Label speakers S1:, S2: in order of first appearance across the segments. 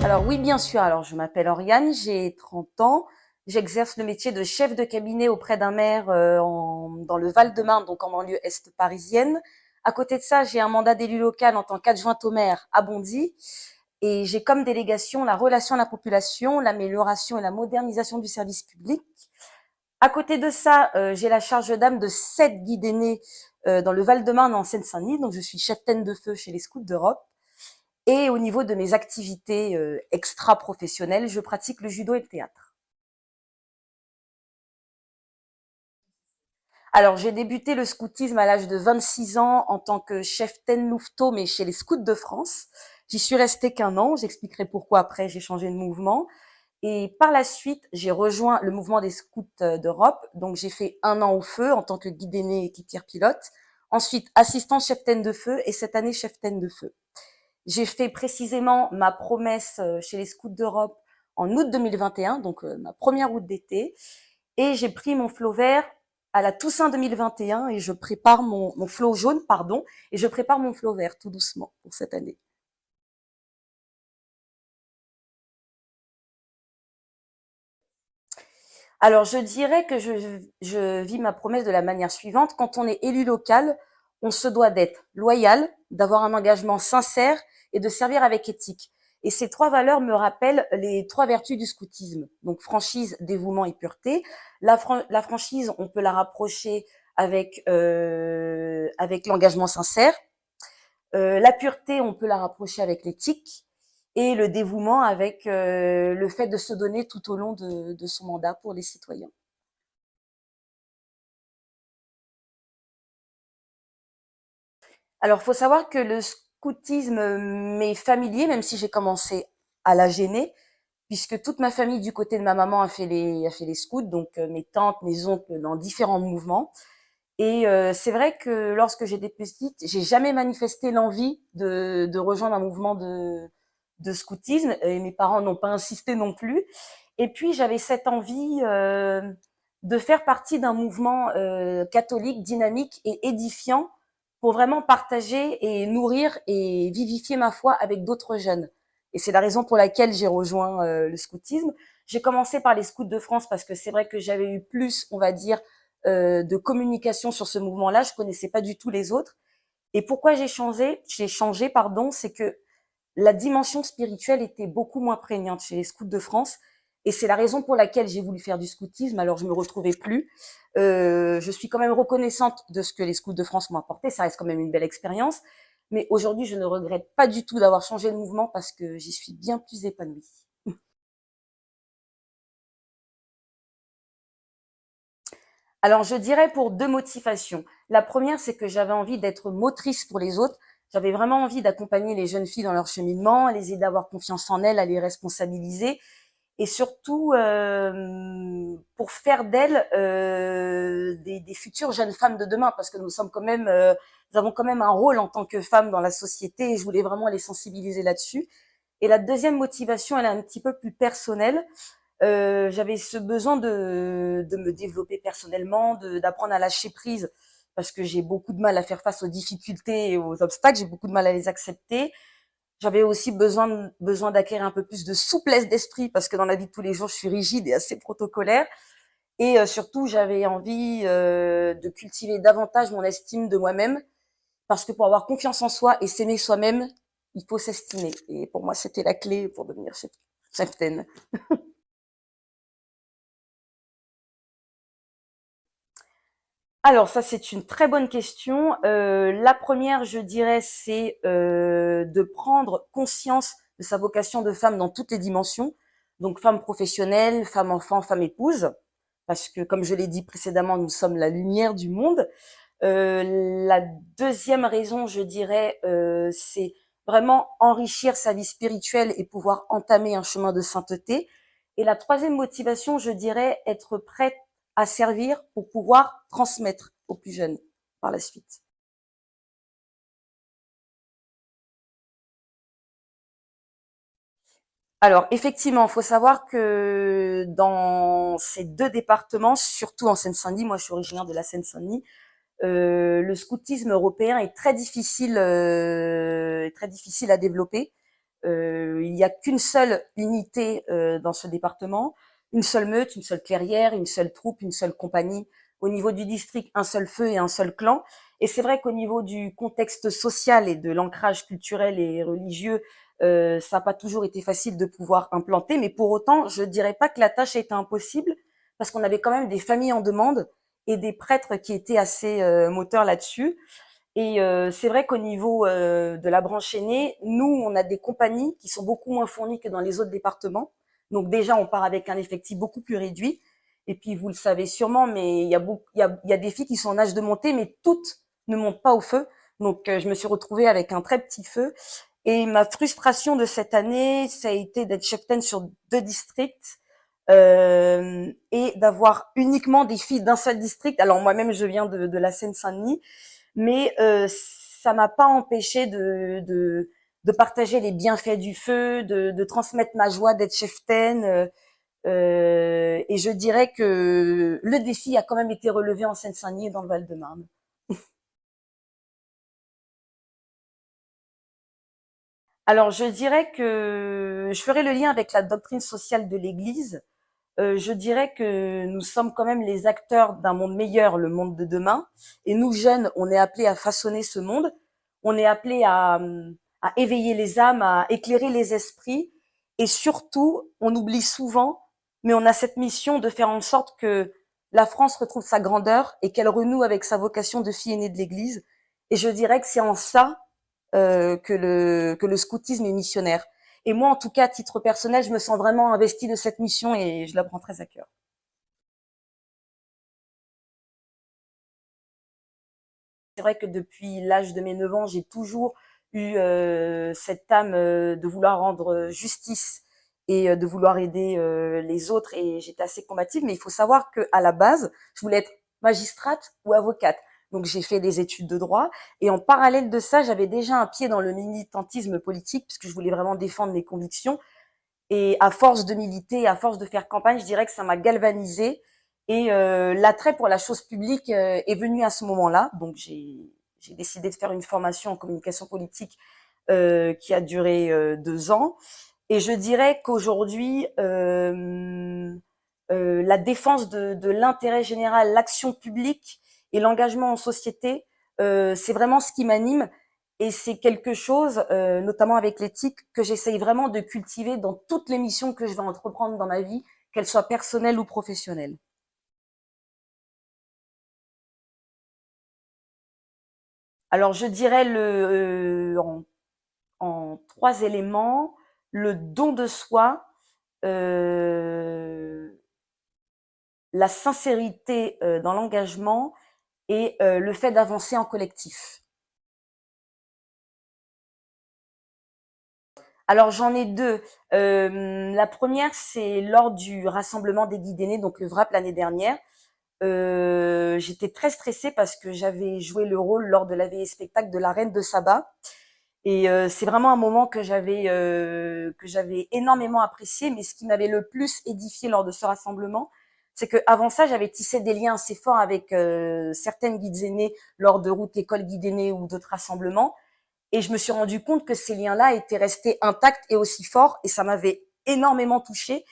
S1: Alors oui, bien sûr. Alors je m'appelle Oriane, j'ai 30 ans. J'exerce le métier de chef de cabinet auprès d'un maire dans le Val-de-Marne, donc en banlieue est parisienne. À côté de ça, j'ai un mandat d'élu local en tant qu'adjointe au maire à Bondy. Et j'ai comme délégation la relation à la population, l'amélioration et la modernisation du service public. À côté de ça, j'ai la charge d'âme de 7 guides aînés dans le Val-de-Marne en Seine-Saint-Denis. Donc je suis cheftaine de feu chez les Scouts d'Europe. Et au niveau de mes activités extra-professionnelles, je pratique le judo et le théâtre. Alors, j'ai débuté le scoutisme à l'âge de 26 ans en tant que chef-taine louveteau, mais chez les Scouts de France. J'y suis restée qu'un an. J'expliquerai pourquoi après j'ai changé de mouvement. Et par la suite, j'ai rejoint le mouvement des Scouts d'Europe. Donc, j'ai fait un an au feu en tant que guide aîné et équipière pilote. Ensuite, assistante chef-taine de feu et cette année chef-taine de feu. J'ai fait précisément ma promesse chez les Scouts d'Europe en août 2021, donc ma première route d'été. Et j'ai pris mon flot vert à la Toussaint 2021 et je prépare mon flot jaune, pardon, et je prépare mon flot vert tout doucement pour cette année. Alors, je dirais que je vis ma promesse de la manière suivante. Quand on est élu local, on se doit d'être loyal, d'avoir un engagement sincère et de servir avec éthique. Et ces trois valeurs me rappellent les trois vertus du scoutisme. Donc, franchise, dévouement et pureté. La franchise, on peut la rapprocher avec l'engagement sincère. La pureté, on peut la rapprocher avec l'éthique et le dévouement avec le fait de se donner tout au long de son mandat pour les citoyens. Alors, faut savoir que le scoutisme m'est familier, même si j'ai commencé à la gêner, puisque toute ma famille du côté de ma maman a fait les scouts, donc mes tantes, mes oncles dans différents mouvements. Et c'est vrai que lorsque j'étais petite, j'ai jamais manifesté l'envie de rejoindre un mouvement de scoutisme et mes parents n'ont pas insisté non plus. Et puis j'avais cette envie de faire partie d'un mouvement catholique dynamique et édifiant pour vraiment partager et nourrir et vivifier ma foi avec d'autres jeunes. Et c'est la raison pour laquelle j'ai rejoint le scoutisme. J'ai commencé par les Scouts de France parce que c'est vrai que j'avais eu plus, on va dire, de communication sur ce mouvement-là. Je connaissais pas du tout les autres. Et pourquoi j'ai changé, pardon, c'est que la dimension spirituelle était beaucoup moins prégnante chez les Scouts de France. Et c'est la raison pour laquelle j'ai voulu faire du scoutisme. Alors, je me retrouvais plus. Je suis quand même reconnaissante de ce que les Scouts de France m'ont apporté. Ça reste quand même une belle expérience. Mais aujourd'hui, je ne regrette pas du tout d'avoir changé de mouvement parce que j'y suis bien plus épanouie. Alors, je dirais pour deux motivations. La première, c'est que j'avais envie d'être motrice pour les autres. J'avais vraiment envie d'accompagner les jeunes filles dans leur cheminement, à les aider à avoir confiance en elles, à les responsabiliser et surtout pour faire d'elles des futures jeunes femmes de demain, parce que nous avons quand même un rôle en tant que femmes dans la société et je voulais vraiment les sensibiliser là-dessus. Et la deuxième motivation, elle est un petit peu plus personnelle. J'avais ce besoin de me développer personnellement, d'apprendre à lâcher prise, parce que j'ai beaucoup de mal à faire face aux difficultés et aux obstacles, j'ai beaucoup de mal à les accepter. J'avais aussi besoin d'acquérir un peu plus de souplesse d'esprit, parce que dans la vie de tous les jours, je suis rigide et assez protocolaire. Et surtout, j'avais envie de cultiver davantage mon estime de moi-même, parce que pour avoir confiance en soi et s'aimer soi-même, il faut s'estimer. Et pour moi, c'était la clé pour devenir cheftaine. Alors ça, c'est une très bonne question. La première, je dirais, c'est de prendre conscience de sa vocation de femme dans toutes les dimensions. Donc femme professionnelle, femme enfant, femme épouse. Parce que, comme je l'ai dit précédemment, nous sommes la lumière du monde. La deuxième raison, je dirais, c'est vraiment enrichir sa vie spirituelle et pouvoir entamer un chemin de sainteté. Et la troisième motivation, je dirais, être prête à servir pour pouvoir transmettre aux plus jeunes par la suite. Alors effectivement, il faut savoir que dans ces deux départements, surtout en Seine-Saint-Denis, moi je suis originaire de la Seine-Saint-Denis, le scoutisme européen est très difficile à développer. il n'y a qu'une seule unité dans ce département, une seule meute, une seule clairière, une seule troupe, une seule compagnie. Au niveau du district, un seul feu et un seul clan. Et c'est vrai qu'au niveau du contexte social et de l'ancrage culturel et religieux, ça n'a pas toujours été facile de pouvoir implanter. Mais pour autant, je dirais pas que la tâche a été impossible, parce qu'on avait quand même des familles en demande et des prêtres qui étaient assez moteurs là-dessus. Et c'est vrai qu'au niveau de la branche aînée, nous, on a des compagnies qui sont beaucoup moins fournies que dans les autres départements. Donc déjà, on part avec un effectif beaucoup plus réduit. Et puis, vous le savez sûrement, mais il y a des filles qui sont en âge de monter, mais toutes ne montent pas au feu. Donc, je me suis retrouvée avec un très petit feu. Et ma frustration de cette année, ça a été d'être cheftaine sur 2 districts et d'avoir uniquement des filles d'un seul district. Alors moi-même, je viens de la Seine-Saint-Denis, mais ça m'a pas empêché de partager les bienfaits du feu, de transmettre ma joie d'être cheftaine. Et je dirais que le défi a quand même été relevé en Seine-Saint-Denis et dans le Val-de-Marne. Alors, je dirais que je ferai le lien avec la doctrine sociale de l'Église. Je dirais que nous sommes quand même les acteurs d'un monde meilleur, le monde de demain. Et nous, jeunes, on est appelés à façonner ce monde. On est appelés à éveiller les âmes, à éclairer les esprits. Et surtout, on oublie souvent, mais on a cette mission de faire en sorte que la France retrouve sa grandeur et qu'elle renoue avec sa vocation de fille aînée de l'Église. Et je dirais que c'est en ça que le scoutisme est missionnaire. Et moi, en tout cas, à titre personnel, je me sens vraiment investie de cette mission et je la prends très à cœur. C'est vrai que depuis l'âge de mes 9 ans, j'ai toujours eu cette âme de vouloir rendre justice et de vouloir aider les autres et j'étais assez combative. Mais il faut savoir qu'à la base, je voulais être magistrate ou avocate. Donc j'ai fait des études de droit et en parallèle de ça, j'avais déjà un pied dans le militantisme politique puisque je voulais vraiment défendre mes convictions. Et à force de militer, à force de faire campagne, je dirais que ça m'a galvanisée. Et l'attrait pour la chose publique est venu à ce moment-là. Donc j'ai décidé de faire une formation en communication politique qui a duré 2 ans. Et je dirais qu'aujourd'hui, la défense de l'intérêt général, l'action publique et l'engagement en société, c'est vraiment ce qui m'anime. Et c'est quelque chose, notamment avec l'éthique, que j'essaye vraiment de cultiver dans toutes les missions que je vais entreprendre dans ma vie, qu'elles soient personnelles ou professionnelles. Alors, je dirais en 3 éléments, le don de soi, euh, la sincérité dans l'engagement et le fait d'avancer en collectif. Alors j'en ai deux. La première, c'est lors du rassemblement des guides aînés, donc le VRAP l'année dernière. J'étais très stressée parce que j'avais joué le rôle lors de la veillée spectacle de la Reine de Saba. Et c'est vraiment un moment que j'avais énormément apprécié. Mais ce qui m'avait le plus édifié lors de ce rassemblement, c'est que avant ça, j'avais tissé des liens assez forts avec certaines guides aînées lors de routes écoles guides aînés ou d'autres rassemblements. Et je me suis rendu compte que ces liens-là étaient restés intacts et aussi forts, et ça m'avait énormément touchée.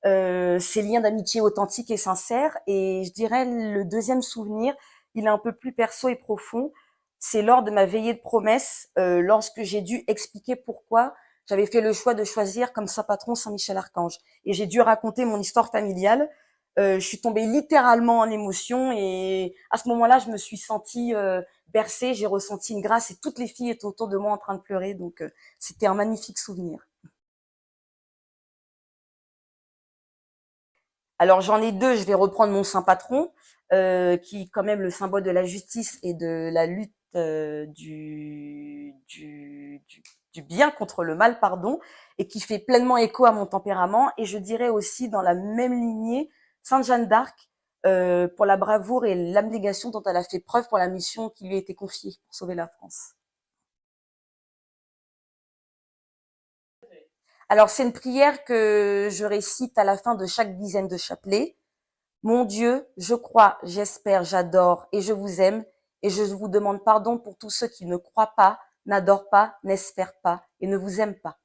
S1: Ces liens d'amitié authentiques et sincères. Et je dirais le deuxième souvenir, il est un peu plus perso et profond. C'est lors de ma veillée de promesse, lorsque j'ai dû expliquer pourquoi j'avais fait le choix de choisir comme saint patron Saint-Michel-Archange. Et j'ai dû raconter mon histoire familiale. Je suis tombée littéralement en émotion et à ce moment-là, je me suis sentie bercée, j'ai ressenti une grâce et toutes les filles étaient autour de moi en train de pleurer. Donc, c'était un magnifique souvenir. Alors j'en ai deux, je vais reprendre mon saint patron, qui est quand même le symbole de la justice et de la lutte du bien contre le mal, pardon, et qui fait pleinement écho à mon tempérament. Et je dirais aussi dans la même lignée, Sainte Jeanne d'Arc, pour la bravoure et l'abnégation dont elle a fait preuve pour la mission qui lui a été confiée pour sauver la France. Alors c'est une prière que je récite à la fin de chaque dizaine de chapelets. Mon Dieu, je crois, j'espère, j'adore et je vous aime et je vous demande pardon pour tous ceux qui ne croient pas, n'adorent pas, n'espèrent pas et ne vous aiment pas.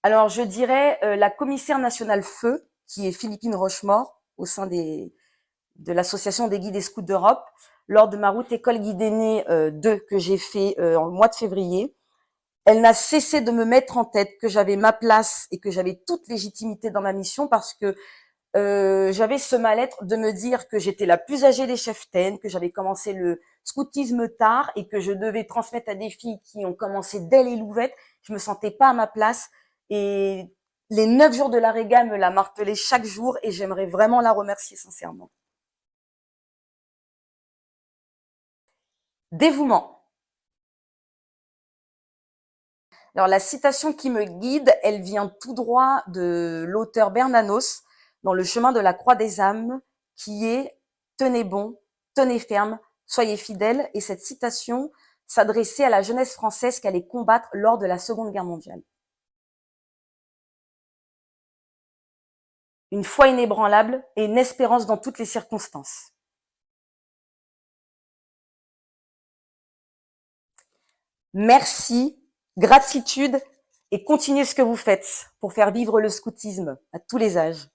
S1: Alors, je dirais la commissaire nationale feu, qui est Philippine Rochemort, au sein de l'association des guides et scouts d'Europe, lors de ma route école guide aînée 2 que j'ai fait en mois de février. Elle n'a cessé de me mettre en tête que j'avais ma place et que j'avais toute légitimité dans ma mission parce que j'avais ce mal-être de me dire que j'étais la plus âgée des cheftaines, que j'avais commencé le scoutisme tard et que je devais transmettre à des filles qui ont commencé dès les louvettes. Je me sentais pas à ma place et les 9 jours de la réga me l'a martelé chaque jour et j'aimerais vraiment la remercier sincèrement. Dévouement. Alors la citation qui me guide, elle vient tout droit de l'auteur Bernanos dans Le chemin de la croix des âmes, qui est tenez bon, tenez ferme, soyez fidèles. Et cette citation s'adressait à la jeunesse française qui allait combattre lors de la Seconde Guerre mondiale. Une foi inébranlable et une espérance dans toutes les circonstances. Merci, gratitude et continuez ce que vous faites pour faire vivre le scoutisme à tous les âges.